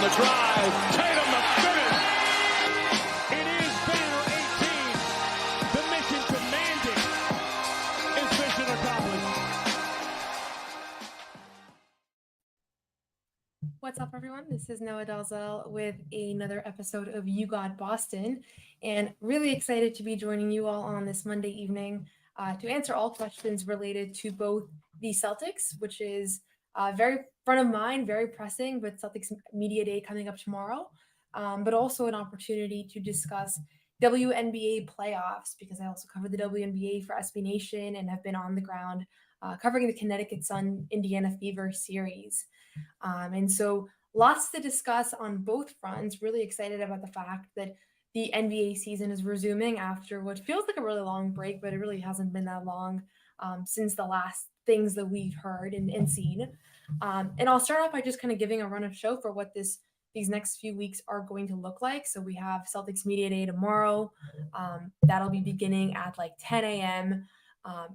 the drive. Tatum the finish. It is Banner 18. The mission demanding is mission accomplished. What's up, everyone? This is Noa Dalzell with another episode of You Got Boston, and really excited to be joining you all on this Monday evening to answer all questions related to both the Celtics, which is very front of mind, very pressing with Celtics Media Day coming up tomorrow, but also an opportunity to discuss WNBA playoffs, because I also cover the WNBA for SB Nation and have been on the ground covering the Connecticut Sun Indiana Fever series. And so lots to discuss on both fronts. Really excited about the fact that the NBA season is resuming after what feels like a really long break, but it really hasn't been that long since the last things that we've heard and seen. And I'll start off by just kind of giving a run of show for what these next few weeks are going to look like. So we have Celtics Media Day tomorrow. That'll be beginning at like 10 a.m.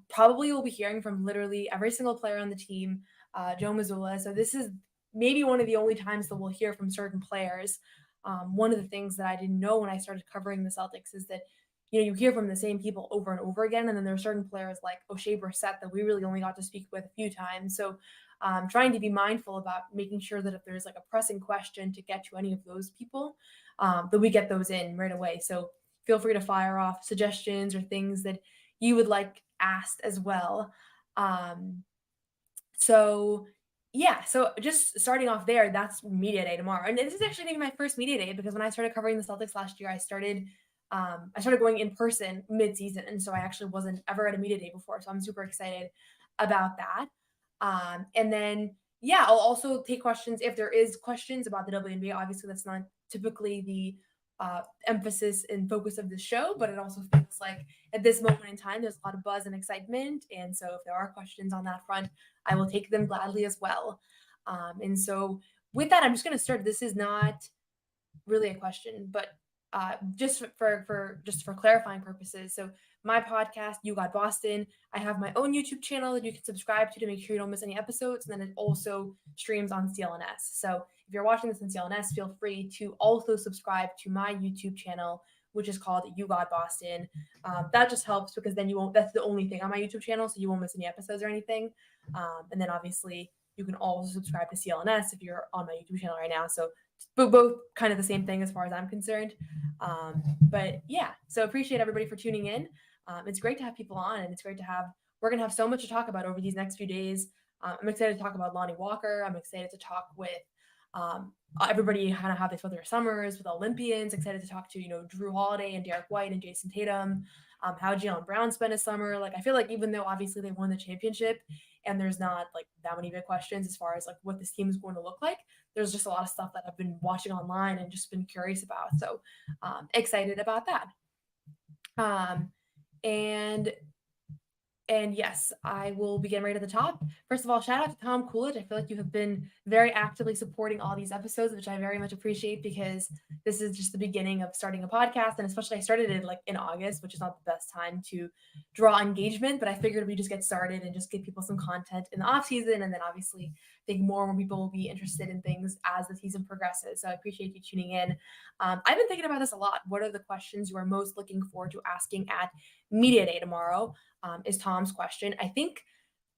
Probably we'll be hearing from literally every single player on the team, Joe Mazzulla. So this is maybe one of the only times that we'll hear from certain players. One of the things that I didn't know when I started covering the Celtics is that, you hear from the same people over and over again. And then there are certain players like Oshae Brissett that we really only got to speak with a few times. So trying to be mindful about making sure that if there's like a pressing question to get to any of those people, that we get those in right away. So feel free to fire off suggestions or things that you would like asked as well. So just starting off there, that's Media Day tomorrow. And this is actually maybe my first Media Day, because when I started covering the Celtics last year, I started going in person mid-season. And so I actually wasn't ever at a Media Day before. So I'm super excited about that. And then, I'll also take questions if there is questions about the WNBA. Obviously, that's not typically the emphasis and focus of the show, but it also feels like at this moment in time, there's a lot of buzz and excitement. And so if there are questions on that front, I will take them gladly as well. And so with that, I'm just going to start. This is not really a question, but just for clarifying purposes. So my podcast, You Got Boston, I have my own YouTube channel that you can subscribe to make sure you don't miss any episodes. And then it also streams on CLNS. So if you're watching this on CLNS, feel free to also subscribe to my YouTube channel, which is called You Got Boston. That just helps, because then that's the only thing on my YouTube channel, so you won't miss any episodes or anything. And then obviously you can also subscribe to CLNS if you're on my YouTube channel right now. So both kind of the same thing as far as I'm concerned. So appreciate everybody for tuning in. It's great to have people on, and it's great we're going to have so much to talk about over these next few days. I'm excited to talk about Lonnie Walker. I'm excited to talk with everybody, kind of how they spent their summers with Olympians. Excited to talk to, Drew Holiday and Derek White and Jason Tatum, how Jaylen Brown spent his summer. Like, I feel like even though obviously they won the championship and there's not like that many big questions as far as like what this team is going to look like, there's just a lot of stuff that I've been watching online and just been curious about. So excited about that. And yes, I will begin right at the top. First of all, shout out to Tom Coolidge. I feel like you have been very actively supporting all these episodes, which I very much appreciate, because this is just the beginning of starting a podcast. And especially I started it like in August, which is not the best time to draw engagement, but I figured we just get started and just give people some content in the off season. And then obviously I think more and more people will be interested in things as the season progresses. So I appreciate you tuning in. I've been thinking about this a lot. What are the questions you are most looking forward to asking at Media Day tomorrow? Is Tom's question. I think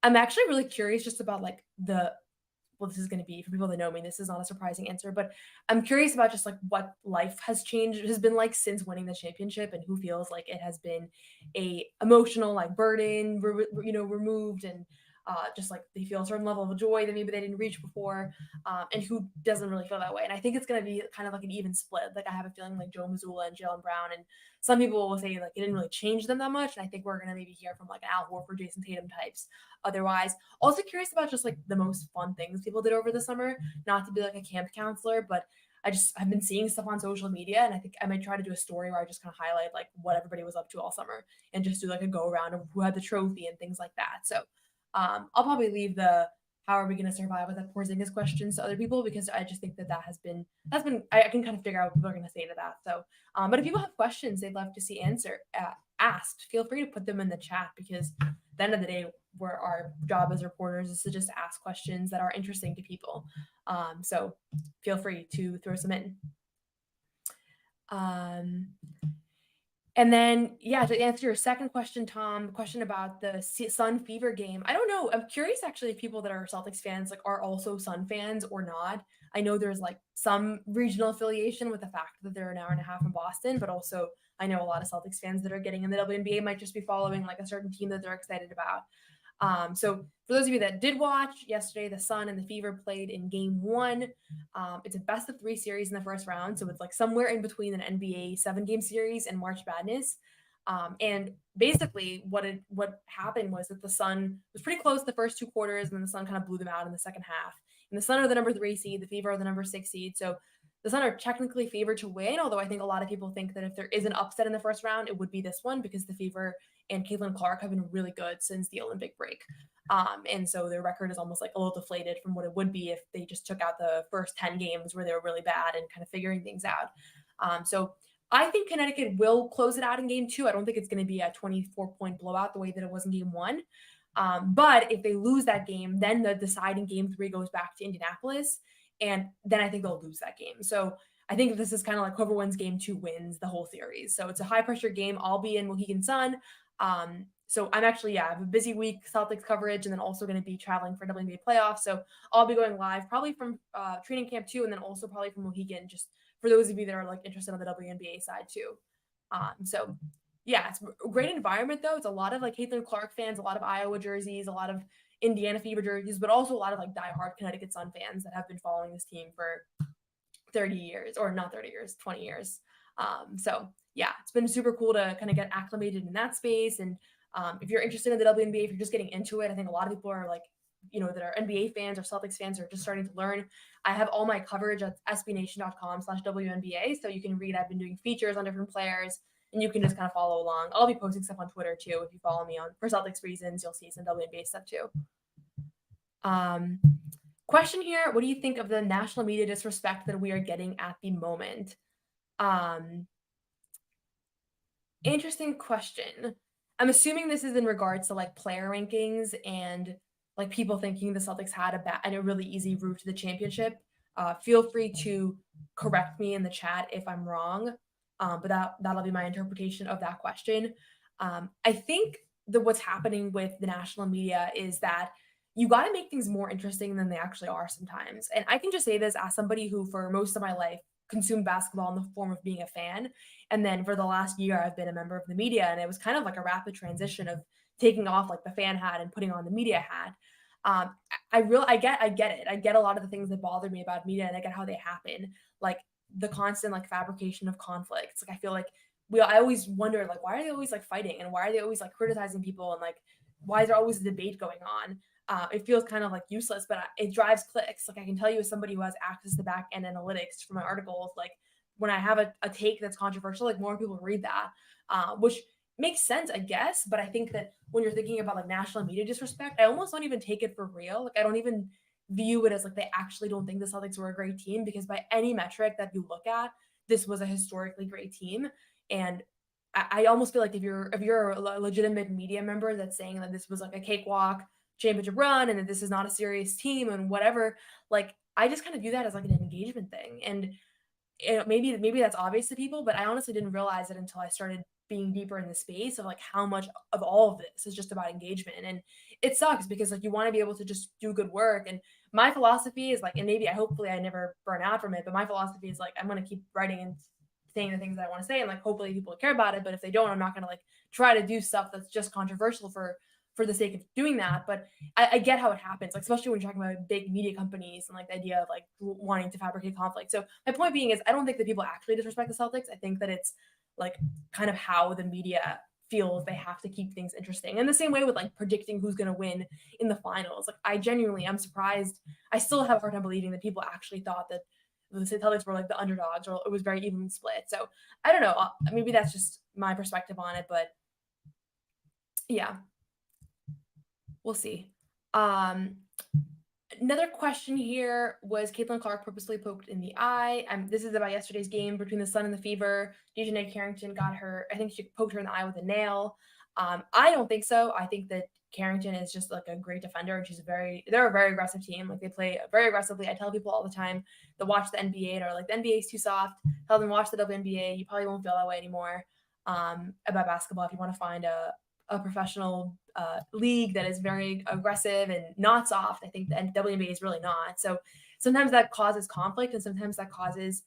I'm actually really curious just about like this is going to be, for people that know me, this is not a surprising answer, but I'm curious about just like what life has been like since winning the championship, and who feels like it has been a emotional like burden, removed, and just like they feel a certain level of joy that maybe they didn't reach before, and who doesn't really feel that way. And I think it's going to be kind of like an even split. Like, I have a feeling like Joe Mazzulla and Jaylen Brown, and some people will say like it didn't really change them that much. And I think we're going to maybe hear from like Al Horford, Jason Tatum types. Otherwise, also curious about just like the most fun things people did over the summer. Not to be like a camp counselor, but I've been seeing stuff on social media, and I think I might try to do a story where I just kind of highlight like what everybody was up to all summer, and just do like a go around of who had the trophy and things like that. So I'll probably leave the how are we going to survive with that Porzingis questions to other people, because I just think that has been I can kind of figure out what people are going to say to that. So, but if people have questions they'd love to see asked, feel free to put them in the chat, because at the end of the day, where our job as reporters is to just ask questions that are interesting to people. So feel free to throw some in. And then, yeah, to answer your second question, Tom, the question about the Sun Fever game, I don't know. I'm curious actually if people that are Celtics fans like are also Sun fans or not. I know there's like some regional affiliation with the fact that they're an hour and a half in Boston, but also I know a lot of Celtics fans that are getting in the WNBA might just be following like a certain team that they're excited about. So for those of you that did watch yesterday, the Sun and the Fever played in game 1. It's a best of 3 series in the first round. So it's like somewhere in between an NBA 7-game series and March Madness. And basically what happened was that the Sun was pretty close the first 2 quarters, and then the Sun kind of blew them out in the second half. And the Sun are the number 3 seed, the Fever are the number 6 seed. So the Sun are technically favored to win, although I think a lot of people think that if there is an upset in the first round, it would be this one because the Fever and Caitlin Clark have been really good since the Olympic break. And so their record is almost like a little deflated from what it would be if they just took out the first 10 games where they were really bad and kind of figuring things out. So I think Connecticut will close it out in game 2. I don't think it's going to be a 24-point blowout the way that it was in game 1. But if they lose that game, then the deciding game 3 goes back to Indianapolis. And then I think they'll lose that game. So I think this is kind of like whoever wins game 2 wins the whole series. So it's a high pressure game. I'll be in Mohegan Sun. So I'm actually, I have a busy week, Celtics coverage, and then also going to be traveling for WNBA playoffs. So I'll be going live probably from training camp too, and then also probably from Mohegan, just for those of you that are like interested on the WNBA side too. So yeah, it's a great environment though. It's a lot of like Caitlin Clark fans, a lot of Iowa jerseys, a lot of Indiana Fever jerseys, but also a lot of like diehard Connecticut Sun fans that have been following this team for 30 years, or not 30 years, 20 years. So yeah, it's been super cool to kind of get acclimated in that space. And if you're interested in the WNBA, if you're just getting into it, I think a lot of people are like, that are NBA fans or Celtics fans are just starting to learn. I have all my coverage at sbnation.com/WNBA. So you can read, I've been doing features on different players, and you can just kind of follow along. I'll be posting stuff on Twitter too. If you follow me for Celtics reasons, you'll see some WNBA stuff too. Question here. What do you think of the national media disrespect that we are getting at the moment? Interesting question. I'm assuming this is in regards to like player rankings and like people thinking the Celtics had a really easy route to the championship. Feel free to correct me in the chat if I'm wrong, but that'll be my interpretation of that question. I think that what's happening with the national media is that you got to make things more interesting than they actually are sometimes. And I can just say this as somebody who for most of my life consumed basketball in the form of being a fan. And then for the last year, I've been a member of the media, and it was kind of like a rapid transition of taking off like the fan hat and putting on the media hat. I get it. I get a lot of the things that bother me about media, and I get how they happen. Like the constant like fabrication of conflicts. Like I feel like I always wonder like, why are they always like fighting, and why are they always like criticizing people, and like why is there always a debate going on? It feels kind of like useless, but it drives clicks. Like I can tell you as somebody who has access to back end analytics for my articles, like when I have a take that's controversial, like more people read that, which makes sense, I guess. But I think that when you're thinking about like national media disrespect, I almost don't even take it for real. Like I don't even view it as like they actually don't think the Celtics were a great team, because by any metric that you look at, this was a historically great team. And I almost feel like if you're a legitimate media member that's saying that this was like a cakewalk championship run and that this is not a serious team and whatever, like I just kind of view that as like an engagement thing. And maybe that's obvious to people, but I honestly didn't realize it until I started being deeper in the space of like how much of all of this is just about engagement. And it sucks because like you want to be able to just do good work. And my philosophy is like, and hopefully I never burn out from it, but my philosophy is like I'm going to keep writing and saying the things that I want to say, and like hopefully people care about it. But if they don't, I'm not going to like try to do stuff that's just controversial for the sake of doing that. But I get how it happens, like especially when you're talking about big media companies and like the idea of like wanting to fabricate conflict. So my point being is I don't think that people actually disrespect the Celtics. I think that it's like kind of how the media feels they have to keep things interesting. And the same way with like predicting who's going to win in the finals. Like I genuinely am surprised. I still have a hard time believing that people actually thought that the Celtics were like the underdogs, or it was very evenly split. So I don't know. Maybe that's just my perspective on it, but yeah. We'll see. Another question here was Caitlin Clark purposely poked in the eye. This is about yesterday's game between the Sun and the Fever. Dejanay Carrington got her, I think she poked her in the eye with a nail. I don't think so. I think that Carrington is just like a great defender, and they're a very aggressive team. Like they play very aggressively. I tell people all the time that watch the NBA and are like, the NBA is too soft. Tell them watch the WNBA. You probably won't feel that way anymore about basketball if you want to find a professional league that is very aggressive and not soft. I think the WNBA is really not. So sometimes that causes conflict, and sometimes that causes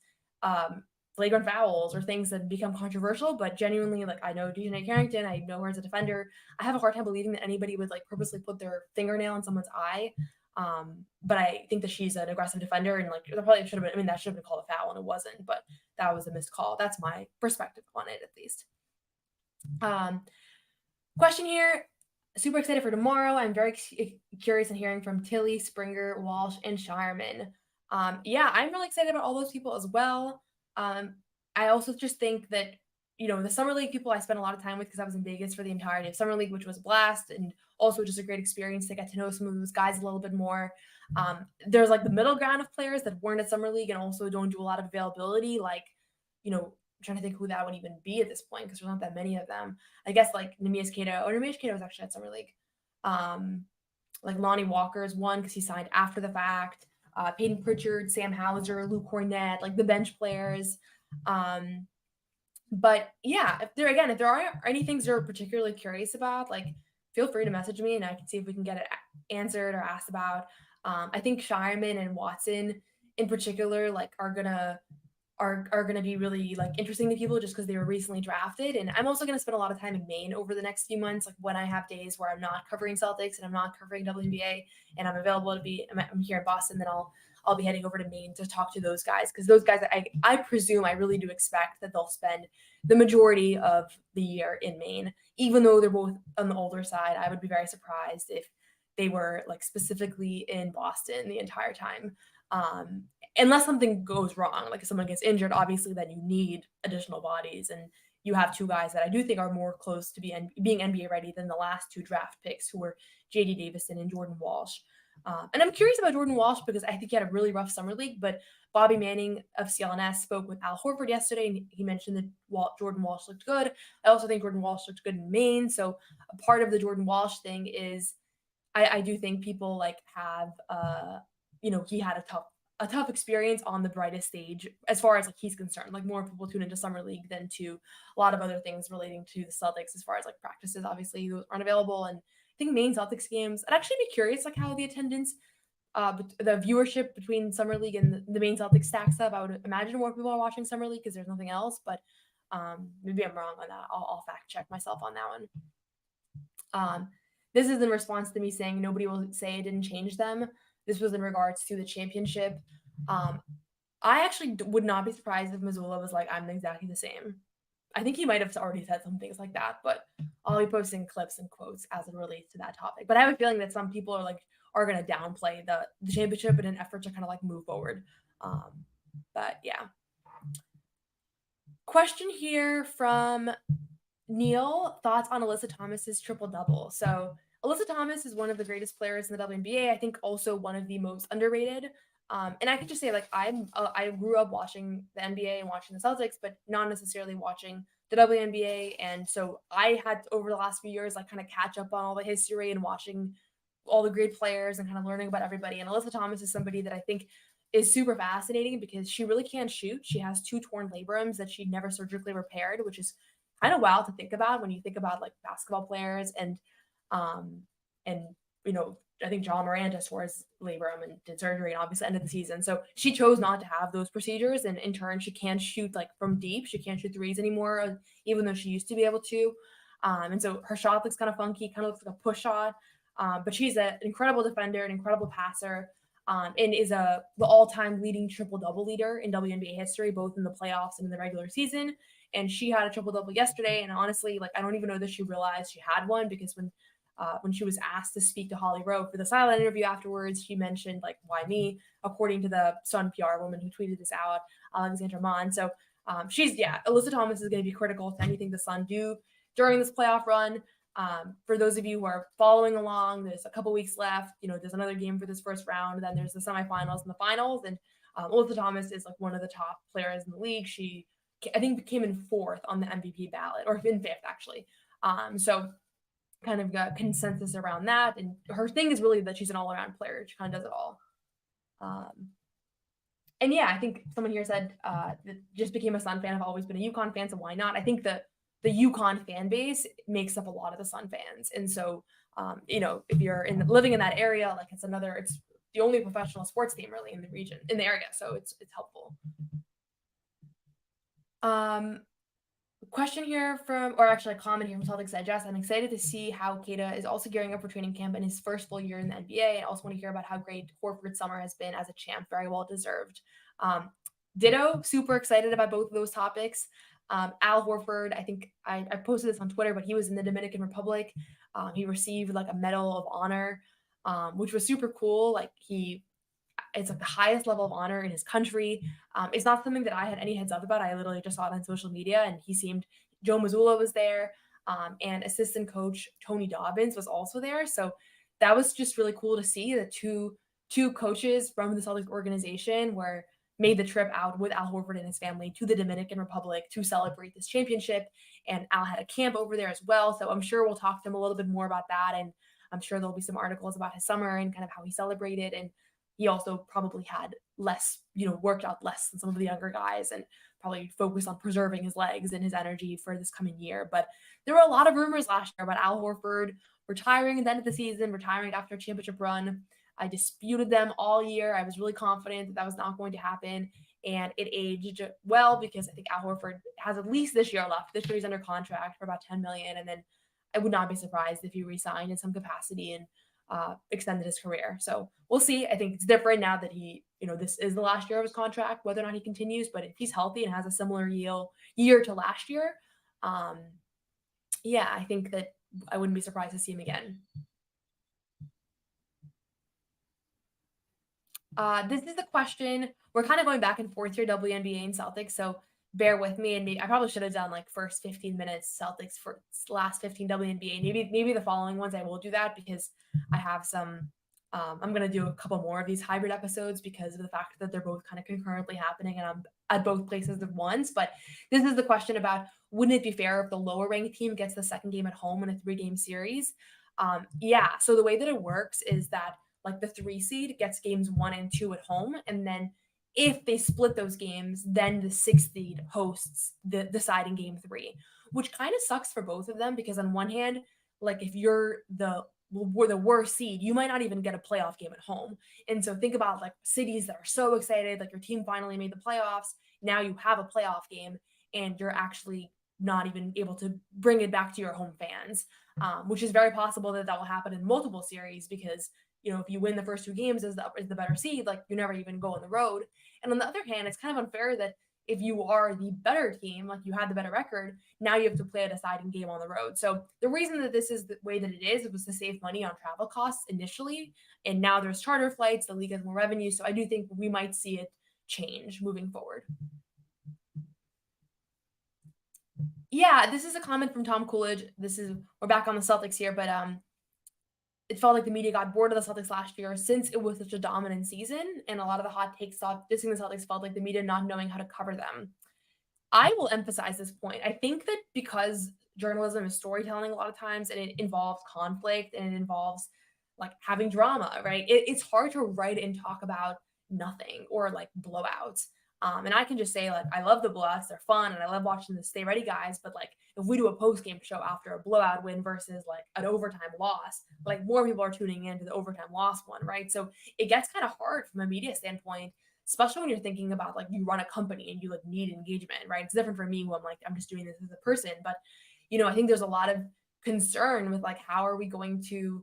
flagrant fouls or things that become controversial. But genuinely, like, I know Dejanay Carrington, I know her as a defender. I have a hard time believing that anybody would like purposely put their fingernail in someone's eye. But I think that she's an aggressive defender, and like there probably should have been, I mean, that should have been called a foul and it wasn't, but that was a missed call. That's my perspective on it, at least. Question here. Super excited for tomorrow. I'm very curious in hearing from Tilly, Springer, Walsh, and Shireman. Yeah, I'm really excited about all those people as well. I also just think that, you know, the Summer League people I spent a lot of time with because I was in Vegas for the entirety of Summer League, which was a blast, and also just a great experience to get to know some of those guys a little bit more. There's like the middle ground of players that weren't at Summer League and also don't do a lot of availability, like, you know, I'm trying to think who that would even be at this point because there's not that many of them. I guess like Neemias Queta was actually at Summer League. Like Lonnie Walker is one because he signed after the fact. Peyton Pritchard, Sam Hauser, Luke Cornett, like the bench players. But yeah, if there are any things you're particularly curious about, like feel free to message me and I can see if we can get it answered or asked about. I think Shireman and Watson in particular, like are gonna be really like interesting to people just because they were recently drafted. And I'm also gonna spend a lot of time in Maine over the next few months, like when I have days where I'm not covering Celtics and I'm not covering WNBA and I'm available to be. I'm here in Boston, then I'll be heading over to Maine to talk to those guys because those guys I presume I really do expect that they'll spend the majority of the year in Maine, even though they're both on the older side. I would be very surprised if they were like specifically in Boston the entire time. Unless something goes wrong, like if someone gets injured, obviously then you need additional bodies. And you have two guys that I do think are more close to being NBA ready than the last two draft picks, who were J.D. Davison and Jordan Walsh. And I'm curious about Jordan Walsh because I think he had a really rough summer league, but Bobby Manning of CLNS spoke with Al Horford yesterday, and he mentioned that Jordan Walsh looked good. I also think Jordan Walsh looked good in Maine. So a part of the Jordan Walsh thing is I do think people like have, he had a tough experience on the brightest stage as far as like he's concerned. Like more people tune into Summer League than to a lot of other things relating to the Celtics as far as like practices. Obviously those aren't available. And I think Maine Celtics games, I'd actually be curious like how the attendance, the viewership between Summer League and the Maine Celtics stacks up. I would imagine more people are watching Summer League because there's nothing else, but maybe I'm wrong on that. I'll fact check myself on that one. This is in response to me saying nobody will say it didn't change them. This was in regards to the championship. I actually would not be surprised if Missoula was like, I'm exactly the same. I think he might have already said some things like that, but I'll be posting clips and quotes as it relates to that topic. But I have a feeling that some people are going to downplay the championship in an effort to kind of like move forward. But yeah. Question here from Neil, thoughts on Alyssa Thomas's triple-double. So Alyssa Thomas is one of the greatest players in the WNBA. I think also one of the most underrated. And I could just say, like, I grew up watching the NBA and watching the Celtics, but not necessarily watching the WNBA. And so I had, over the last few years, like, kind of catch up on all the history and watching all the great players and kind of learning about everybody. And Alyssa Thomas is somebody that I think is super fascinating because she really can't shoot. She has 2 torn labrums that she never surgically repaired, which is kind of wild to think about when you think about like basketball players and I think John Moran just tore his labrum and did surgery and obviously ended the season. So she chose not to have those procedures, and in turn she can't shoot like from deep. She can't shoot threes anymore, even though she used to be able to. And so her shot looks kind of funky, kind of looks like a push shot. But she's an incredible defender, an incredible passer, and is the all-time leading triple-double leader in WNBA history, both in the playoffs and in the regular season. And she had a triple-double yesterday, and honestly, like I don't even know that she realized she had one because when she was asked to speak to Holly Rowe for the silent interview afterwards, she mentioned like, why me, according to the Sun PR woman who tweeted this out, Alexandra Mon. So Alyssa Thomas is going to be critical to anything the Sun do during this playoff run. For those of you who are following along, there's a couple weeks left. There's another game for this first round. Then there's the semifinals and the finals. And Alyssa Thomas is like one of the top players in the league. She, I think, came in 4th on the MVP ballot, or in 5th actually. So kind of got consensus around that. And her thing is really that she's an all-around player. She kind of does it all. And yeah, I think someone here said that just became a Sun fan. I've always been a UConn fan, so why not? I think the UConn fan base makes up a lot of the Sun fans. And so, if you're living in that area, like it's the only professional sports team really in the region, in the area. So it's helpful. Question here a comment here from Celtics Digest. I'm excited to see how Keita is also gearing up for training camp in his first full year in the NBA. I also want to hear about how great Horford's summer has been as a champ. Very well deserved. Ditto, super excited about both of those topics. Al Horford, I think I posted this on Twitter, but he was in the Dominican Republic. He received like a Medal of Honor, which was super cool. It's like the highest level of honor in his country. It's not something that I had any heads up about. I literally just saw it on social media, and Joe Mazzulla was there, and assistant coach Tony Dobbins was also there. So that was just really cool to see that two coaches from the Celtics organization made the trip out with Al Horford and his family to the Dominican Republic to celebrate this championship. And Al had a camp over there as well. So I'm sure we'll talk to him a little bit more about that. And I'm sure there'll be some articles about his summer and kind of how he celebrated. And he also probably had less, worked out less than some of the younger guys and probably focused on preserving his legs and his energy for this coming year. But there were a lot of rumors last year about Al Horford retiring at the end of the season, retiring after a championship run. I disputed them all year. I was really confident that was not going to happen. And it aged well because I think Al Horford has at least this year left. This year he's under contract for about $10 million. And then I would not be surprised if he resigned in some capacity and extended his career. So we'll see. I think it's different now that this is the last year of his contract, whether or not he continues. But if he's healthy and has a similar year to last year, I think that I wouldn't be surprised to see him again. This is the question. We're kind of going back and forth here, WNBA and Celtics. So bear with me. And I probably should have done first 15 minutes Celtics for last 15 WNBA. Maybe the following ones I will do that because I have some. I'm going to do a couple more of these hybrid episodes because of the fact that they're both kind of concurrently happening and I'm at both places at once. But this is the question about, wouldn't it be fair if the lower ranked team gets the second game at home in a 3-game series? So the way that it works is that the 3 seed gets games 1 and 2 at home. And then if they split those games, then the 6th seed hosts the deciding game 3, which kind of sucks for both of them because on one hand, if you're the worst seed, you might not even get a playoff game at home. And so think about cities that are so excited, your team finally made the playoffs. Now you have a playoff game and you're actually not even able to bring it back to your home fans, which is very possible that will happen in multiple series because if you win the first 2 games as the better seed, you never even go on the road. And on the other hand, it's kind of unfair that if you are the better team, you had the better record, now you have to play a deciding game on the road. So the reason that this is the way that it was to save money on travel costs initially. And now there's charter flights, the league has more revenue. So I do think we might see it change moving forward. Yeah, this is a comment from Tom Coolidge. We're back on the Celtics here, but it felt like the media got bored of the Celtics last year since it was such a dominant season. And a lot of the hot takes dissing the Celtics felt like the media not knowing how to cover them. I will emphasize this point. I think that because journalism is storytelling a lot of times and it involves conflict and it involves having drama, right? It's hard to write and talk about nothing or blowouts. And I can just say I love the blowouts, they're fun, and I love watching the Stay Ready guys. But if we do a post-game show after a blowout win versus an overtime loss, more people are tuning into the overtime loss one, right? So it gets kind of hard from a media standpoint, especially when you're thinking about you run a company and you need engagement, right? It's different for me when I'm just doing this as a person. But I think there's a lot of concern with how are we going to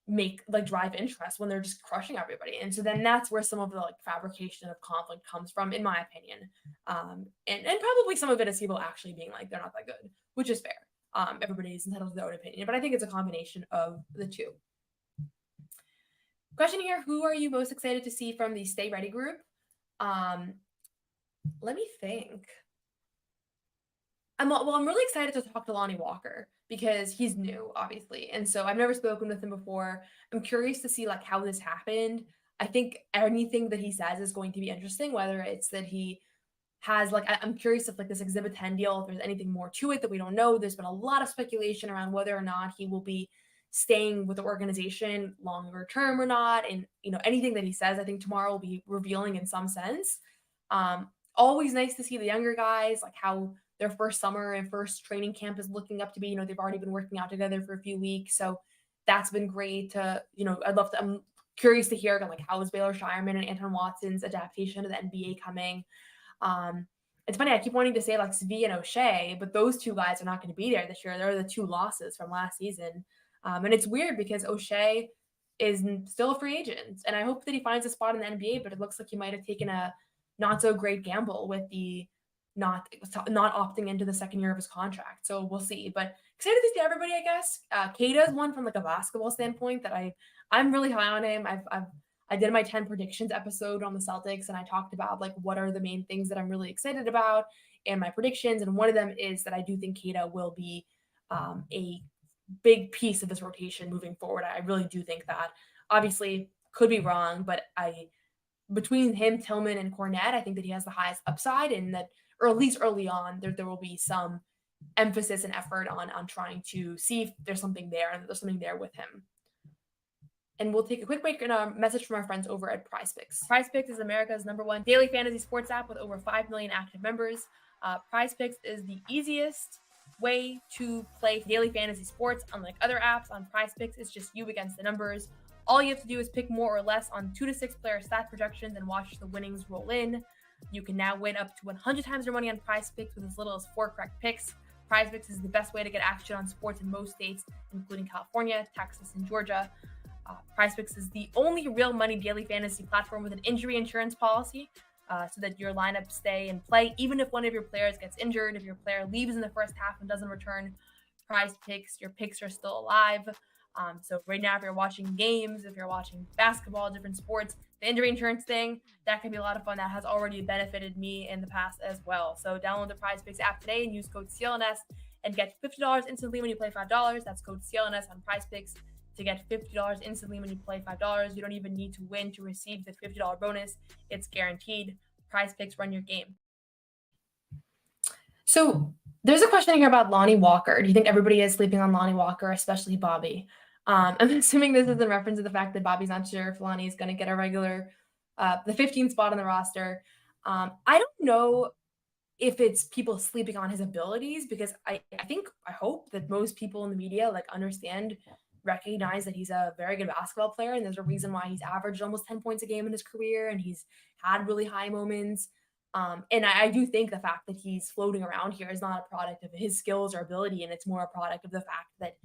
make drive interest when they're just crushing everybody. And so then that's where some of the fabrication of conflict comes from, in my opinion. And probably some of it is people actually being they're not that good, which is fair. Everybody's entitled to their own opinion, but I think it's a combination of the two. Question here, who are you most excited to see from the Stay Ready group? Let me think. I'm really excited to talk to Lonnie Walker because he's new, obviously. And so I've never spoken with him before. I'm curious to see how this happened. I think anything that he says is going to be interesting, whether it's that he has like, I'm curious if like this Exhibit 10 deal, if there's anything more to it that we don't know. There's been a lot of speculation around whether or not he will be staying with the organization longer term or not. And, anything that he says, I think tomorrow will be revealing in some sense. Always nice to see the younger guys, like how their first summer and first training camp is looking up to be. They've already been working out together for a few weeks. So that's been great to, I'm curious to hear like how is Baylor Shireman and Anton Watson's adaptation to the NBA coming. It's funny, I keep wanting to say like Svi and Oshae, but those two guys are not going to be there this year. They're the two losses from last season. And it's weird because Oshae is still a free agent, and I hope that he finds a spot in the NBA, but it looks like he might have taken a not so great gamble with the not opting into the second year of his contract. So we'll see. But excited to see everybody, I guess. Kata is one from like a basketball standpoint that I'm really high on him. I did my 10 predictions episode on the Celtics, and I talked about like what are the main things that I'm really excited about and my predictions. And one of them is that I do think Kata will be a big piece of this rotation moving forward. I really do think that. Obviously, could be wrong, but between him, Tillman, and Cornette, I think that he has the highest upside, and that, or at least early on, there will be some emphasis and effort on trying to see if there's something there and there's something there with him. And we'll take a quick break and a message from our friends over at PrizePicks. PrizePicks is America's #1 daily fantasy sports app with over 5 million active members. PrizePicks is the easiest way to play daily fantasy sports. Unlike other apps, on PrizePicks, it's just you against the numbers. All you have to do is pick more or less on 2 to 6 player stat projections and watch the winnings roll in. You can now win up to 100 times your money on PrizePicks with as little as 4 correct picks. PrizePicks is the best way to get action on sports in most states, including California, Texas, and Georgia. PrizePicks is the only real money daily fantasy platform with an injury insurance policy, so that your lineups stay in play even if one of your players gets injured. If your player leaves in the first half and doesn't return, PrizePicks, your picks are still alive. So right now, if you're watching games, if you're watching basketball, different sports, the injury insurance thing, that can be a lot of fun. That has already benefited me in the past as well. So download the PrizePicks app today and use code CLNS and get $50 instantly when you play $5. That's code CLNS on PrizePicks to get $50 instantly when you play $5. You don't even need to win to receive the $50 bonus. It's guaranteed. PrizePicks, run your game. So there's a question here about Lonnie Walker. Do you think everybody is sleeping on Lonnie Walker, especially Bobby? I'm assuming this is in reference to the fact that Bobby's not sure if Lonnie is going to get a regular, the 15th spot on the roster. I don't know if it's people sleeping on his abilities, because I hope that most people in the media like recognize that he's a very good basketball player, and there's a reason why he's averaged almost 10 points a game in his career, and he's had really high moments. And I do think the fact that he's floating around here is not a product of his skills or ability, and it's more a product of the fact that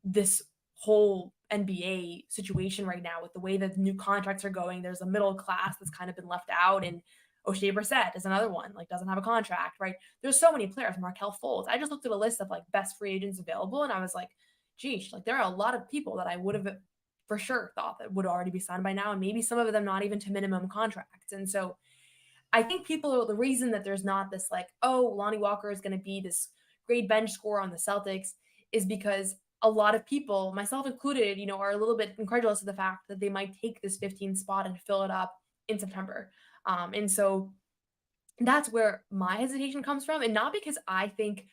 this whole NBA situation right now, with the way that new contracts are going, there's a middle class that's kind of been left out, and Oshae Brissett is another one, like doesn't have a contract, right? There's so many players, Markelle Fultz. I just looked at a list of like best free agents available, and I was like, geez, like there are a lot of people that I would have for sure thought that would already be signed by now, and maybe some of them not even to minimum contracts. And so I think the reason that there's not this like, oh, Lonnie Walker is going to be this great bench scorer on the Celtics is because a lot of people, myself included, are a little bit incredulous of the fact that they might take this 15th spot and fill it up in September. And so that's where my hesitation comes from. And not because I think,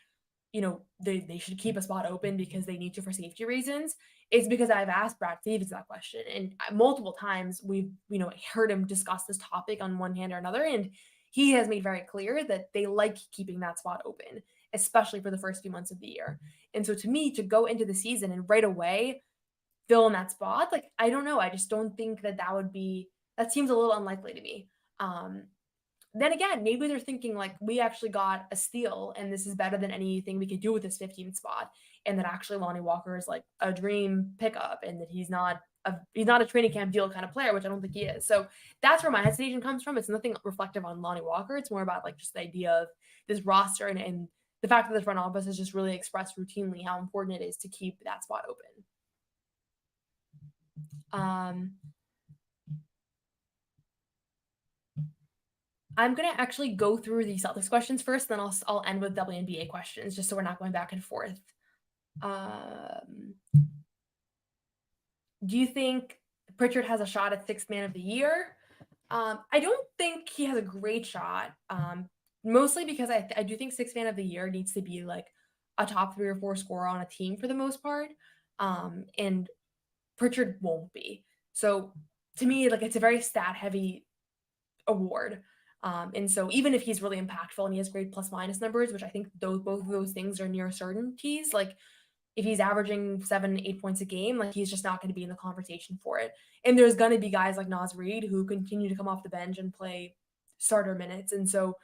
they should keep a spot open because they need to for safety reasons. It's because I've asked Brad Stevens that question. And multiple times we've, heard him discuss this topic on one hand or another. And he has made very clear that they like keeping that spot open, especially for the first few months of the year. And so to me, to go into the season and right away fill in that spot, like, I don't know. I just don't think that that seems a little unlikely to me. Then again, maybe they're thinking like, we actually got a steal and this is better than anything we could do with this 15th spot. And that actually Lonnie Walker is like a dream pickup, and that he's not a training camp deal kind of player, which I don't think he is. So that's where my hesitation comes from. It's nothing reflective on Lonnie Walker. It's more about like just the idea of this roster and the fact that the front office has just really expressed routinely how important it is to keep that spot open. I'm going to actually go through the Celtics questions first, then I'll end with WNBA questions, just so we're not going back and forth. Do you think Pritchard has a shot at 6th man of the year? I don't think he has a great shot. mostly because I do think sixth man of the year needs to be like a top 3 or 4 scorer on a team for the most part. And Pritchard won't be. So to me, like it's a very stat heavy award. And so even if he's really impactful and he has great plus minus numbers, which I think both of those things are near certainties, like if he's averaging 7, 8 points a game, like he's just not going to be in the conversation for it. And there's going to be guys like Naz Reid who continue to come off the bench and play starter minutes. And so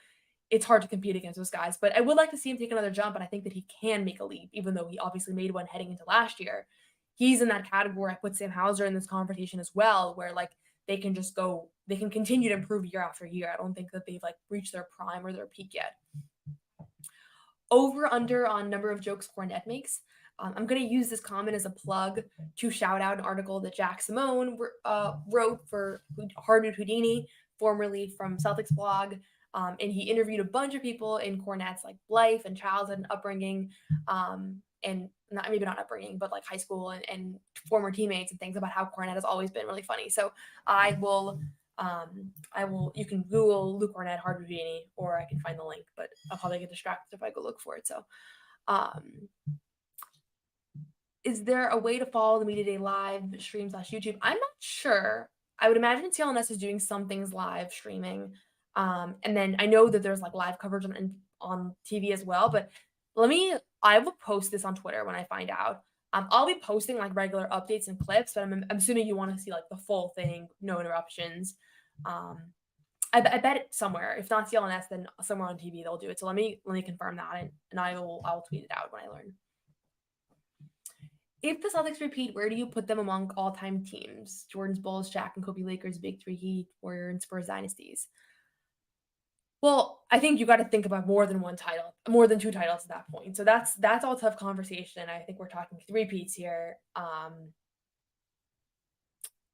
it's hard to compete against those guys. But I would like to see him take another jump, and I think that he can make a leap, even though he obviously made one heading into last year. He's in that category. I put Sam Hauser in this conversation as well, where like they can just go, they can continue to improve year after year. I don't think that they've like reached their prime or their peak yet. Over under on number of jokes Cornette makes. I'm going to use this comment as a plug to shout out an article that Jack Simone wrote for Hardwood Houdini, formerly from Celtics blog. And he interviewed a bunch of people in Cornette's like life and childhood and upbringing, and maybe not upbringing, but like high school and former teammates and things about how Cornette has always been really funny. So I will, you can Google Luke Cornette, Hardwood Houdini, or I can find the link, but I'll probably get distracted if I go look for it. So, is there a way to follow the Media Day live stream / YouTube? I'm not sure. I would imagine CLNS is doing some things live streaming. And then I know that there's like live coverage on TV as well, but I will post this on Twitter when I find out. I'll be posting like regular updates and clips, but I'm assuming you want to see like the full thing, no interruptions. I bet it somewhere. If not CLNS, then somewhere on TV they'll do it. So let me confirm that, and I'll tweet it out when I learn. If the Celtics repeat, where do you put them among all-time teams? Jordan's Bulls, Shaq and Kobe Lakers, Big Three Heat, Warrior and Spurs dynasties. Well, I think you got to think about more than one title, more than 2 titles at that point. So that's all tough conversation. I think we're talking 3-peats here.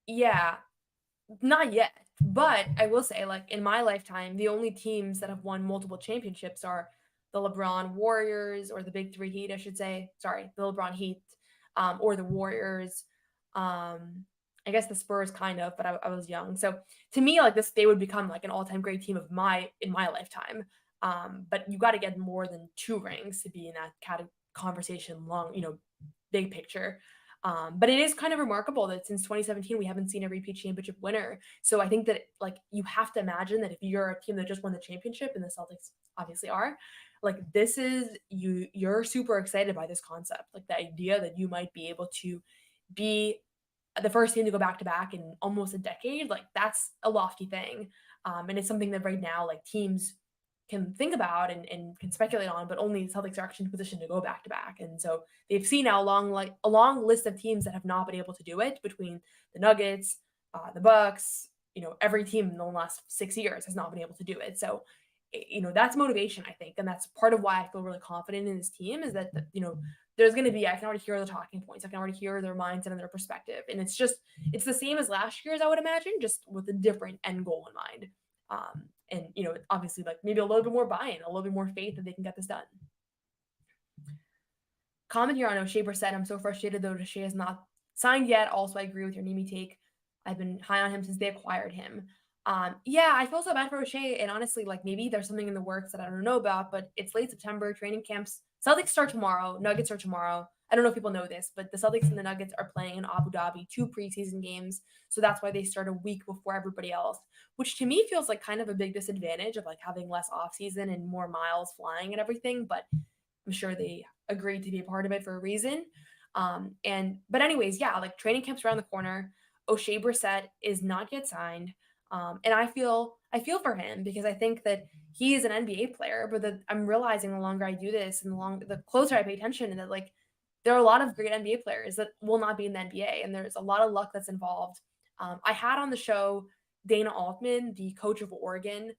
Yeah, not yet. But I will say, like in my lifetime, the only teams that have won multiple championships are the LeBron Warriors, or the Big Three Heat, I should say. Sorry, the LeBron Heat, or the Warriors. I guess the Spurs kind of, but I was young. So to me, like this, they would become like an all-time great team in my lifetime. But you got to get more than 2 rings to be in that conversation long, big picture. But it is kind of remarkable that since 2017, we haven't seen a repeat championship winner. So I think that like you have to imagine that if you're a team that just won the championship, and the Celtics obviously are, like this is you're super excited by this concept, like the idea that you might be able to be the first team to go back to back in almost a decade. Like that's a lofty thing. And it's something that right now like teams can think about and can speculate on, but only the Celtics are actually in position to go back to back. And so they've seen now a long list of teams that have not been able to do it, between the Nuggets, the Bucks, every team in the last 6 years has not been able to do it. So, that's motivation, I think. And that's part of why I feel really confident in this team, is that, there's going to be, I can already hear the talking points. I can already hear their mindset and their perspective. And it's the same as last year's, I would imagine, just with a different end goal in mind. And, obviously like maybe a little bit more buy-in, a little bit more faith that they can get this done. Comment here on Oshae Brissett. I'm so frustrated though Oshae is not signed yet. Also, I agree with your Nimi take. I've been high on him since they acquired him. Yeah, I feel so bad for Oshae, and honestly, like maybe there's something in the works that I don't know about, but it's late September, training camps. Celtics start tomorrow, Nuggets start tomorrow. I don't know if people know this, but the Celtics and the Nuggets are playing in Abu Dhabi, 2 preseason games. So that's why they start a week before everybody else, which to me feels like kind of a big disadvantage of like having less offseason and more miles flying and everything. But I'm sure they agreed to be a part of it for a reason. But anyways, yeah, like training camp's around the corner. Oshae Brissett is not yet signed. And I feel for him, because I think that he is an NBA player, but I'm realizing the longer I do this and the closer I pay attention, and that like there are a lot of great NBA players that will not be in the NBA, and there's a lot of luck that's involved. I had on the show Dana Altman, the coach of Oregon.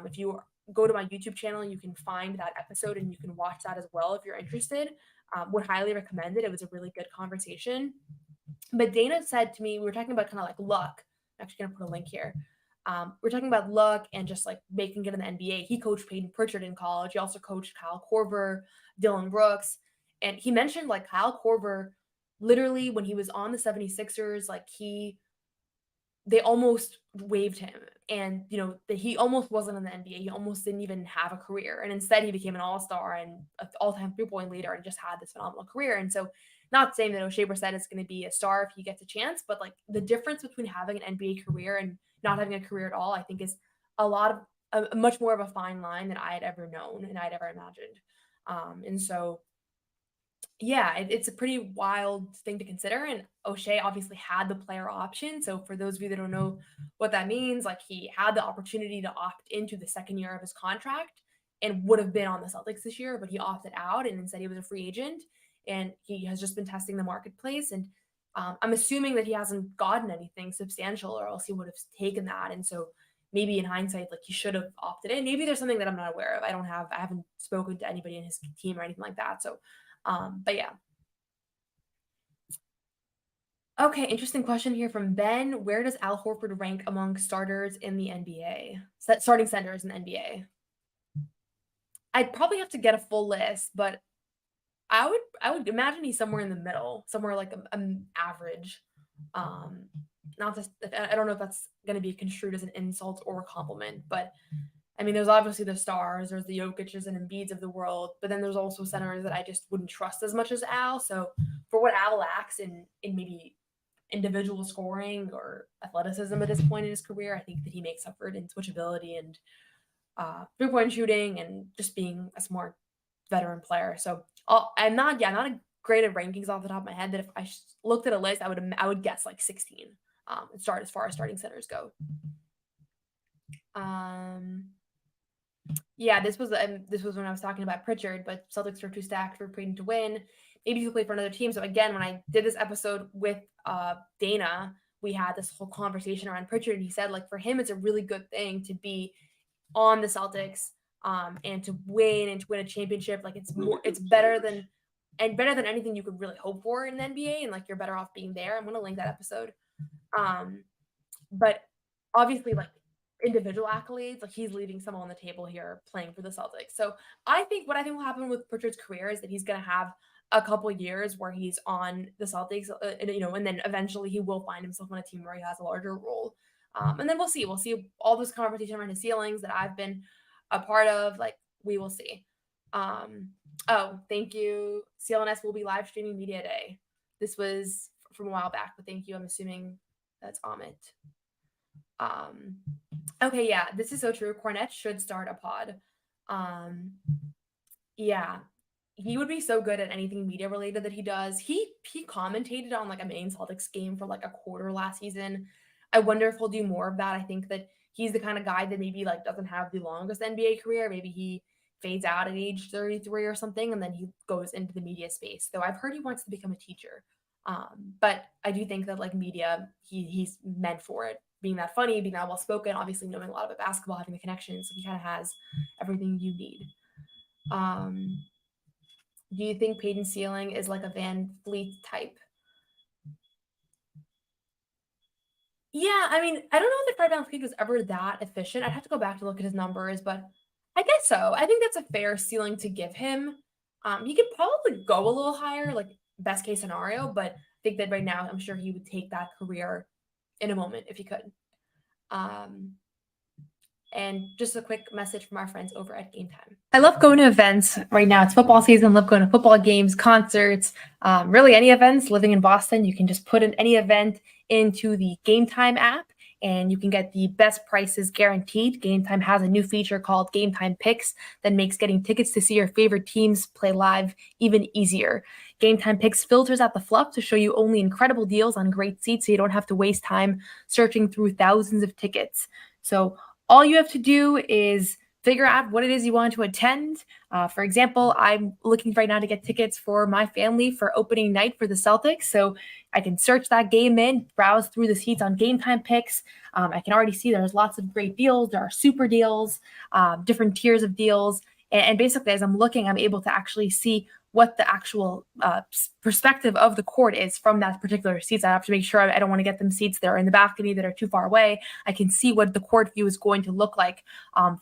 If you go to my YouTube channel, you can find that episode and you can watch that as well if you're interested. Would highly recommend it. It was a really good conversation. But Dana said to me, we were talking about kind of like luck. I'm actually going to put a link here. We're talking about luck and just like making it in the NBA. He coached Peyton Pritchard in college. He also coached Kyle Korver, Dylan Brooks. And he mentioned like Kyle Korver, literally when he was on the 76ers, like he they almost waived him, and that he almost wasn't in the NBA. He almost didn't even have a career, and instead he became an all-star and an all-time three-point leader and just had this phenomenal career. And so, not saying that Oshae Brissett is going to be a star if he gets a chance, but like the difference between having an NBA career and not having a career at all, I think is a much more of a fine line than I had ever known and I'd ever imagined. And so yeah, it's a pretty wild thing to consider. And O'Shea obviously had the player option. So for those of you that don't know what that means, like he had the opportunity to opt into the second year of his contract and would have been on the Celtics this year, but he opted out and instead he was a free agent. And he has just been testing the marketplace. And I'm assuming that he hasn't gotten anything substantial, or else he would have taken that. And so maybe in hindsight, like he should have opted in. Maybe there's something that I'm not aware of. I haven't spoken to anybody in his team or anything like that. So but yeah. Okay, interesting question here from Ben. Where does Al Horford rank among starters in the NBA? Starting centers in the NBA? I'd probably have to get a full list, but I would imagine he's somewhere in the middle, somewhere like an average. Not just, I don't know if that's going to be construed as an insult or a compliment, but I mean, there's obviously the stars, there's the Jokic's and Embiid's of the world, but then there's also centers that I just wouldn't trust as much as Al. So for what Al lacks in maybe individual scoring or athleticism at this point in his career, I think that he makes up for it in switchability and three-point shooting and just being a smart veteran player. So I'm not great at rankings off the top of my head, that if I looked at a list, I would guess like 16 start as far as starting centers go. Yeah, this was when I was talking about Pritchard, but Celtics are too stacked for Pritchard to win. Maybe he'll play for another team. So again, when I did this episode with Dana, we had this whole conversation around Pritchard, and he said like for him it's a really good thing to be on the Celtics and to win a championship. Like it's better than anything you could really hope for in the NBA, and like you're better off being there. I'm gonna link that episode. But obviously like individual accolades, like he's leaving some on the table here playing for the Celtics. So I think what will happen with Pritchard's career is that he's going to have a couple years where he's on the Celtics, and then eventually he will find himself on a team where he has a larger role. And then we'll see all this conversation around his ceilings that I've been a part of. Like we will see. Oh, thank you. CLNS will be live streaming media day. This was from a while back, but thank you. I'm assuming that's Amit. Okay, yeah, this is so true. Cornette should start a pod. Yeah, he would be so good at anything media related that he does. He commentated on like a main Celtics game for like a quarter last season. I wonder if he'll do more of that. I think that he's the kind of guy that maybe like doesn't have the longest NBA career. Maybe he fades out at age 33 or something, and then he goes into the media space. Though I've heard he wants to become a teacher. But I do think that like media, he's meant for it. Being that funny, being that well-spoken, obviously knowing a lot about basketball, having the connections, he kind of has everything you need. Do you think Peyton's ceiling is like a Van Fleet type? Yeah, I mean, I don't know if Fred VanVleet was ever that efficient. I'd have to go back to look at his numbers, but I guess so. I think that's a fair ceiling to give him. He could probably go a little higher, like best case scenario, but I think that right now, I'm sure he would take that career in a moment if he could. And just a quick message from our friends over at GameTime. I love going to events right now. It's football season. I love going to football games, concerts, really any events. Living in Boston, you can just put in any event into the GameTime app, and you can get the best prices guaranteed. GameTime has a new feature called GameTime Picks that makes getting tickets to see your favorite teams play live even easier. GameTime Picks filters out the fluff to show you only incredible deals on great seats, so you don't have to waste time searching through thousands of tickets. So all you have to do is figure out what it is you want to attend. For example, I'm looking right now to get tickets for my family for opening night for the Celtics. So I can search that game in, browse through the seats on GameTime Picks. I can already see there's lots of great deals. There are super deals, different tiers of deals. And basically, as I'm looking, I'm able to actually see what the actual perspective of the court is from that particular seats. I have to make sure I don't want to get them seats that are in the balcony that are too far away. I can see what the court view is going to look like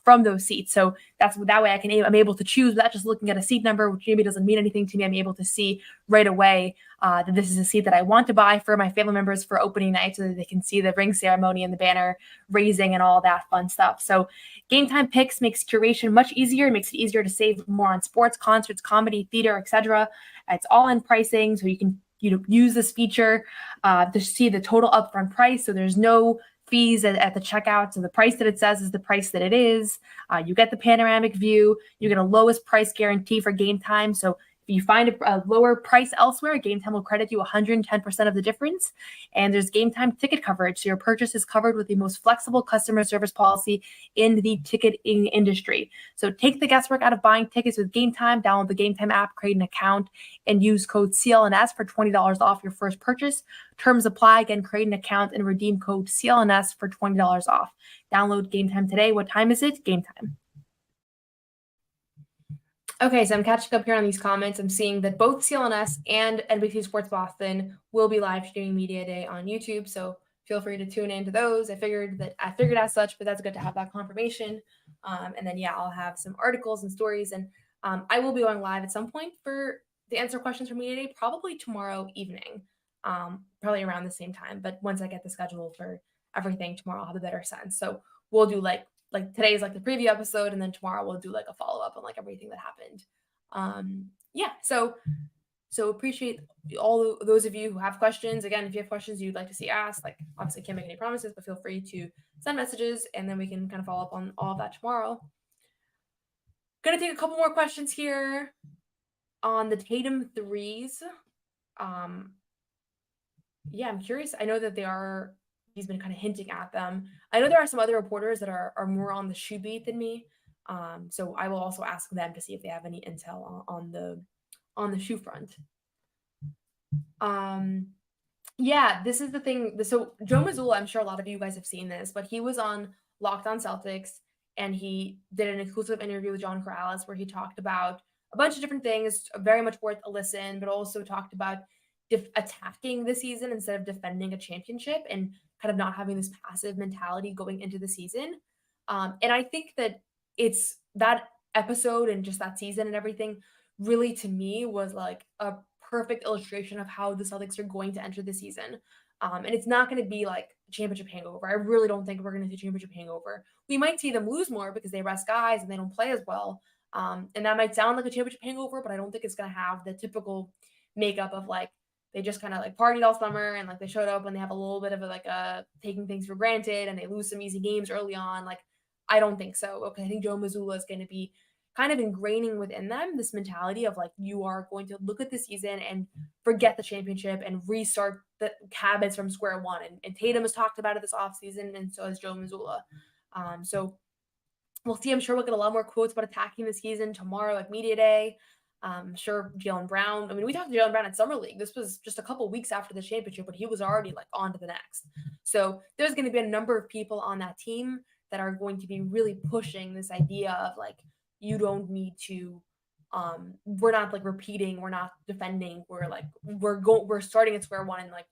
from those seats. So that way I'm able to choose without just looking at a seat number, which maybe doesn't mean anything to me. I'm able to see right away that this is a seat that I want to buy for my family members for opening night so that they can see the ring ceremony and the banner raising and all that fun stuff. So GameTime Picks makes curation much easier. It makes it easier to save more on sports, concerts, comedy, theater, etc. It's all in pricing, so you can use this feature to see the total upfront price. So there's no fees at the checkout. So the price that it says is the price that it is. You get the panoramic view. You get a lowest price guarantee for GameTime. So if you find a lower price elsewhere, GameTime will credit you 110% of the difference. And there's GameTime ticket coverage. So your purchase is covered with the most flexible customer service policy in the ticketing industry. So take the guesswork out of buying tickets with GameTime. Download the GameTime app, create an account, and use code CLNS for $20 off your first purchase. Terms apply. Again, create an account and redeem code CLNS for $20 off. Download GameTime today. What time is it? GameTime. Okay, so I'm catching up here on these comments. I'm seeing that both CLNS and NBC Sports Boston will be live streaming Media Day on YouTube, so feel free to tune into those. I figured as such, but that's good to have that confirmation. And then, yeah, I'll have some articles and stories, and I will be going live at some point to answer questions for Media Day, probably tomorrow evening, probably around the same time. But once I get the schedule for everything tomorrow, I'll have a better sense. So we'll do like today is like the preview episode, and then tomorrow we'll do like a follow-up on like everything that happened. Yeah, so appreciate all those of you who have questions. Again, if you have questions you'd like to see asked, like obviously can't make any promises, but feel free to send messages and then we can kind of follow up on all of that tomorrow. Gonna take a couple more questions here on the Tatum threes. Yeah, I'm curious. I know that he's been kind of hinting at them. I know there are some other reporters that are more on the shoe beat than me. So I will also ask them to see if they have any intel on the shoe front. Yeah, this is the thing. So Joe Mazzulla, I'm sure a lot of you guys have seen this, but he was on Locked On Celtics and he did an exclusive interview with John Corrales where he talked about a bunch of different things, very much worth a listen, but also talked about attacking the season instead of defending a championship and kind of not having this passive mentality going into the season. And I think that it's that episode and just that season and everything really, to me, was like a perfect illustration of how the Celtics are going to enter the season. And it's not going to be like a championship hangover. I really don't think we're going to see championship hangover. We might see them lose more because they rest guys and they don't play as well. And that might sound like a championship hangover, but I don't think it's going to have the typical makeup of like, they just kind of like partied all summer and like they showed up and they have a little bit of a taking things for granted and they lose some easy games early on. Like, I don't think so. Okay. I think Joe Mazzulla is going to be kind of ingraining within them this mentality of like, you are going to look at the season and forget the championship and restart the habits from square one. And Tatum has talked about it this offseason, and so has Joe Mazzulla. So we'll see. I'm sure we'll get a lot more quotes about attacking the season tomorrow at Media Day. I'm sure Jaylen Brown. I mean, we talked to Jaylen Brown at Summer League. This was just a couple weeks after the championship, but he was already like on to the next. So there's going to be a number of people on that team that are going to be really pushing this idea of like, you don't need to, we're not like repeating, we're not defending, we're starting at square one and like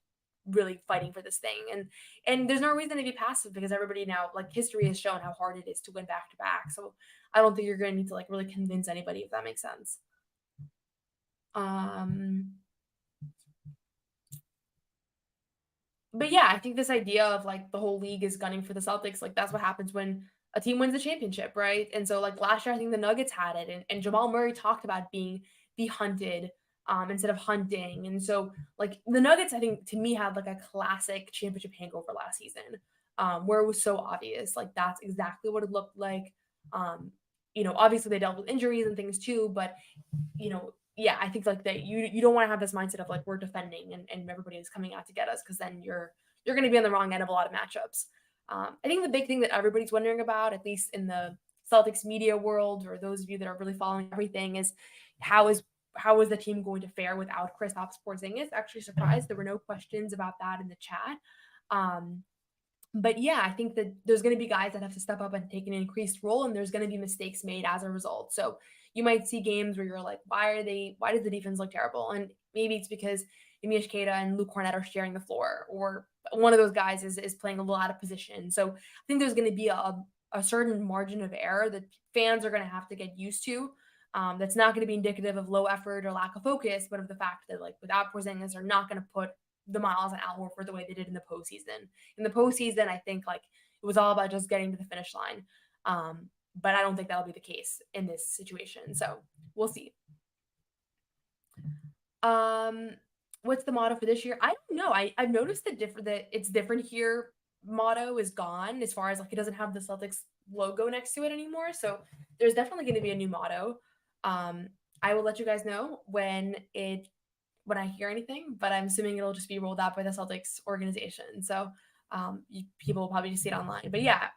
really fighting for this thing. And there's no reason to be passive because everybody now, like history has shown how hard it is to win back to back. So I don't think you're going to need to like really convince anybody, if that makes sense. But yeah, I think this idea of like the whole league is gunning for the Celtics, like that's what happens when a team wins a championship, right? And so like last year, I think the Nuggets had it, and Jamal Murray talked about being the hunted instead of hunting. And so like the Nuggets, I think to me had like a classic championship hangover last season, where it was so obvious, like that's exactly what it looked like. Obviously they dealt with injuries and things too, but yeah, I think like that you don't want to have this mindset of like we're defending and everybody is coming out to get us, because then you're going to be on the wrong end of a lot of matchups. I think the big thing that everybody's wondering about, at least in the Celtics media world, or those of you that are really following everything, is how is the team going to fare without Kristaps Porzingis? Actually surprised there were no questions about that in the chat. But yeah, I think that there's going to be guys that have to step up and take an increased role, and there's going to be mistakes made as a result. So you might see games where you're like, why does the defense look terrible? And maybe it's because Emish Keita and Luke Cornett are sharing the floor, or one of those guys is playing a little out of position. So I think there's going to be a certain margin of error that fans are going to have to get used to. That's not going to be indicative of low effort or lack of focus, but of the fact that like without Porzingis, they're not going to put the miles on Al Horford the way they did in the postseason. In the postseason, I think like it was all about just getting to the finish line. But I don't think that'll be the case in this situation. So we'll see. What's the motto for this year? I don't know. I've noticed that it's different here. Motto is gone as far as like it doesn't have the Celtics logo next to it anymore. So there's definitely going to be a new motto. I will let you guys know when I hear anything, but I'm assuming it'll just be rolled out by the Celtics organization. So people will probably just see it online. But yeah,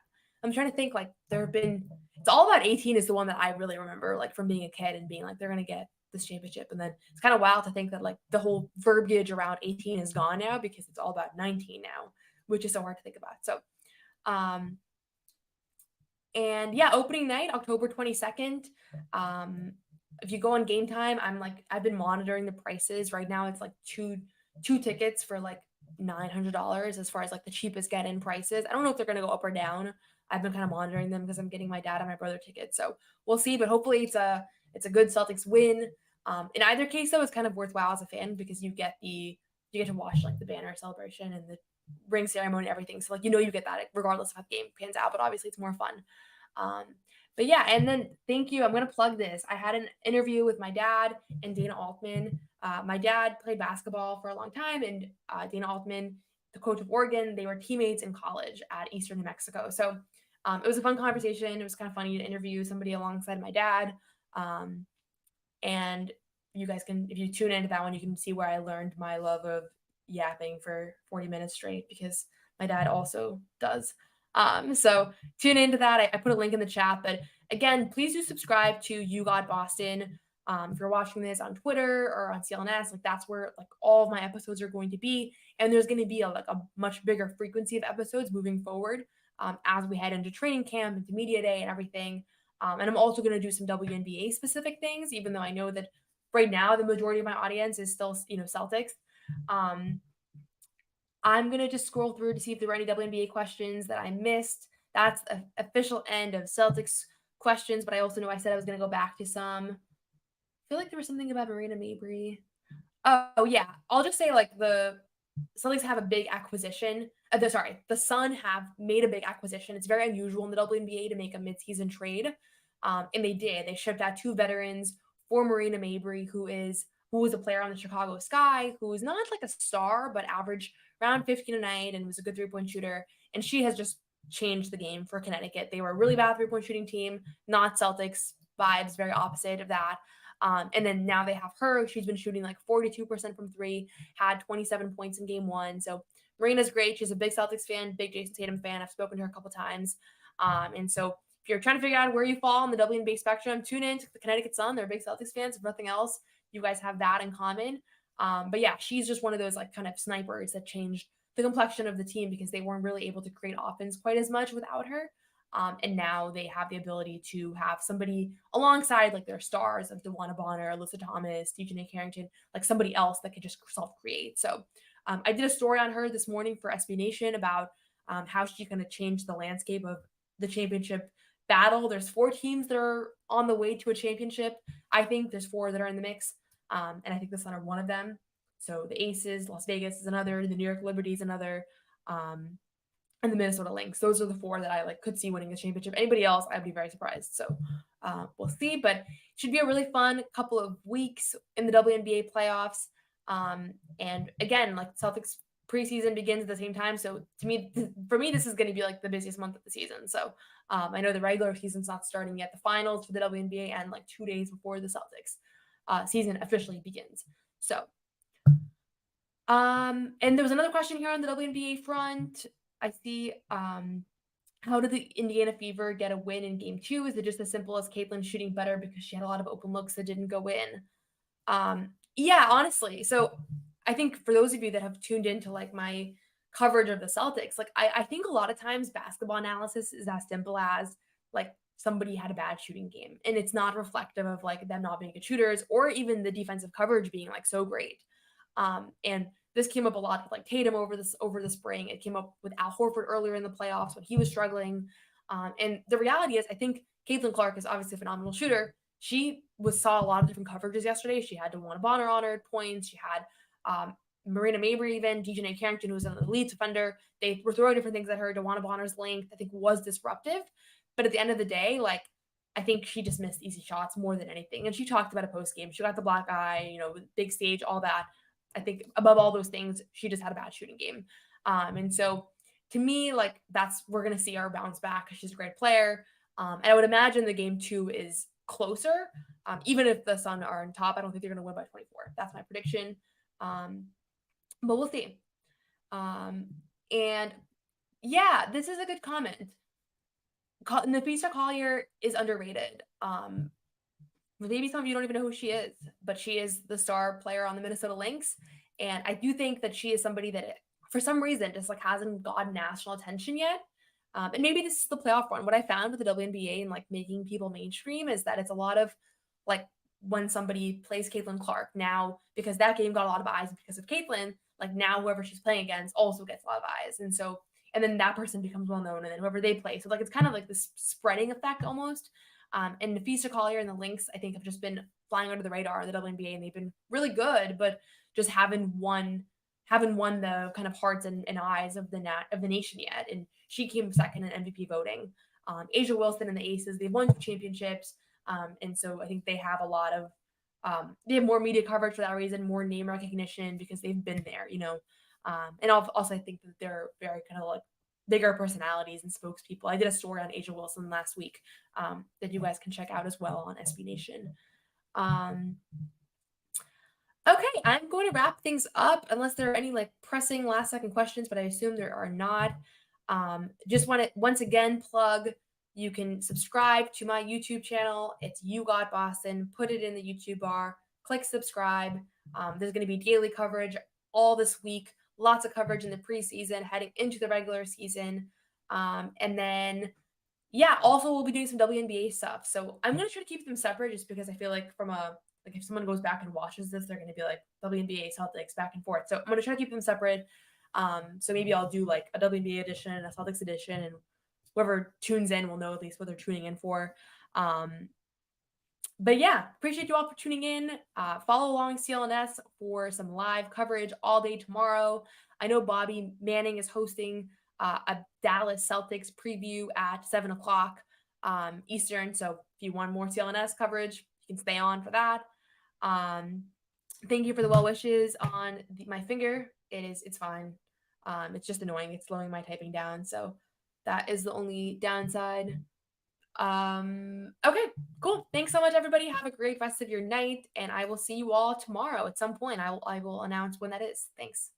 I'm trying to think like it's all about 18 is the one that I really remember like from being a kid and being like, they're going to get this championship. And then it's kind of wild to think that like the whole verbiage around 18 is gone now because it's all about 19 now, which is so hard to think about. So, and yeah, opening night, October 22nd. If you go on GameTime, I've been monitoring the prices right now. It's like two tickets for like $900 as far as like the cheapest get-in prices. I don't know if they're going to go up or down. I've been kind of monitoring them because I'm getting my dad and my brother tickets. So we'll see, but hopefully it's a good Celtics win. In either case though, it's kind of worthwhile as a fan because you get to watch like the banner celebration and the ring ceremony and everything. So like, you get that regardless of how the game pans out, but obviously it's more fun. But yeah, and then thank you. I'm going to plug this. I had an interview with my dad and Dana Altman. My dad played basketball for a long time, and Dana Altman, the coach of Oregon, they were teammates in college at Eastern New Mexico. So it was a fun conversation. It was kind of funny to interview somebody alongside my dad. And you guys can, if you tune into that one, you can see where I learned my love of yapping for 40 minutes straight because my dad also does. So tune into that. I put a link in the chat, but again, please do subscribe to You Got Boston. If you're watching this on Twitter or on CLNS, like that's where like all of my episodes are going to be. And there's going to be a much bigger frequency of episodes moving forward as we head into training camp, into media day and everything. And I'm also going to do some WNBA specific things, even though I know that right now the majority of my audience is still, Celtics. I'm going to just scroll through to see if there were any WNBA questions that I missed. That's the official end of Celtics questions, but I also know I said I was going to go back to some. I feel like there was something about Marina Mabry. Oh, yeah. I'll just say like the Celtics have a big acquisition. The Sun have made a big acquisition. It's very unusual in the WNBA to make a midseason trade. And they did. They shipped out 2 veterans for Marina Mabry, who was a player on the Chicago Sky, who is not like a star, but averaged around 15 a night and was a good 3-point shooter. And she has just changed the game for Connecticut. They were a really bad 3-point shooting team, not Celtics vibes, very opposite of that. And then now they have her. She's been shooting like 42% from 3, had 27 points in game 1. So Marina's great. She's a big Celtics fan, big Jason Tatum fan. I've spoken to her a couple times. And so if you're trying to figure out where you fall on the WNBA spectrum, tune in to the Connecticut Sun. They're big Celtics fans. If nothing else, you guys have that in common. But yeah, she's just one of those like kind of snipers that changed the complexion of the team because they weren't really able to create offense quite as much without her. And now they have the ability to have somebody alongside like their stars of DeWanna Bonner, Alyssa Thomas, TJ Carrington, like somebody else that could just self-create. So I did a story on her this morning for SB Nation about how she's going to change the landscape of the championship battle. There's 4 teams that are on the way to a championship. I think there's 4 that are in the mix. And I think the Sun are one of them. So the Aces, Las Vegas is another, the New York Liberty is another, and the Minnesota Lynx. Those are the 4 that I could see winning the championship. Anybody else, I'd be very surprised. So we'll see, but it should be a really fun couple of weeks in the WNBA playoffs. And again, like Celtics preseason begins at the same time. So for me, this is going to be like the busiest month of the season. So I know the regular season's not starting yet. The finals for the WNBA and like 2 days before the Celtics season officially begins. So, and there was another question here on the WNBA front. I see, how did the Indiana Fever get a win in game 2? Is it just as simple as Caitlin shooting better because she had a lot of open looks that didn't go in? Yeah, honestly. So I think for those of you that have tuned into like my coverage of the Celtics, like I think a lot of times basketball analysis is as simple as like somebody had a bad shooting game and it's not reflective of like them not being good shooters or even the defensive coverage being like so great. And this came up a lot with like Tatum over the spring. It came up with Al Horford earlier in the playoffs when he was struggling. And the reality is I think Caitlin Clark is obviously a phenomenal shooter. she saw a lot of different coverages yesterday. She had DeWanna Bonner on her points. She had Marina Mabry, even Dejanay Carrington, who was an elite defender. They were throwing different things at her. DeWanna Bonner's length, I think, was disruptive. But at the end of the day, like, I think she just missed easy shots more than anything. And she talked about it post game. She got the black eye, big stage, all that. I think above all those things, she just had a bad shooting game. And so to me, like, we're going to see her bounce back because she's a great player. And I would imagine the game 2 is closer. Even if the Sun are on top, I don't think they're going to win by 24. That's my prediction. But we'll see. And yeah, this is a good comment. Napisa Collier is underrated. Maybe some of you don't even know who she is, but she is the star player on the Minnesota Lynx. And I do think that she is somebody that for some reason just like hasn't gotten national attention yet. And maybe this is the playoff run. What I found with the WNBA and like making people mainstream is that it's a lot of like when somebody plays Caitlin Clark now, because that game got a lot of eyes because of Caitlin, like now whoever she's playing against also gets a lot of eyes. And then that person becomes well known, and then whoever they play. So like it's kind of like this spreading effect almost. And Napisa Collier and the Lynx, I think, have just been flying under the radar in the WNBA, and they've been really good, but just haven't won the kind of hearts and eyes of the nation yet. And she came second in MVP voting. Asia Wilson and the Aces, they've won 2 championships. And so I think they have a lot of they have more media coverage for that reason, more name recognition because they've been there, and also I think that they're very kind of like bigger personalities and spokespeople. I did a story on Asia Wilson last week that you guys can check out as well on SB Nation. Okay, I'm going to wrap things up unless there are any like pressing last second questions, but I assume there are not. Just want to once again plug, you can subscribe to my YouTube channel. It's You Got Boston. Put it in the YouTube bar, click subscribe. There's going to be daily coverage all this week. Lots of coverage in the preseason, heading into the regular season. And then, yeah, also we'll be doing some WNBA stuff. So I'm going to try to keep them separate just because I feel like like if someone goes back and watches this, they're going to be like WNBA, Celtics, back and forth. So I'm going to try to keep them separate. So maybe I'll do like a WNBA edition, a Celtics edition, and whoever tunes in will know at least what they're tuning in for. But yeah, appreciate you all for tuning in. Follow along CLNS for some live coverage all day tomorrow. I know Bobby Manning is hosting a Dallas Celtics preview at 7 o'clock Eastern. So if you want more CLNS coverage, you can stay on for that. Thank you for the well wishes on my finger. It's fine. It's just annoying. It's slowing my typing down. So that is the only downside. Okay, cool. Thanks so much, everybody. Have a great rest of your night, and I will see you all tomorrow at some point. I will announce when that is. Thanks.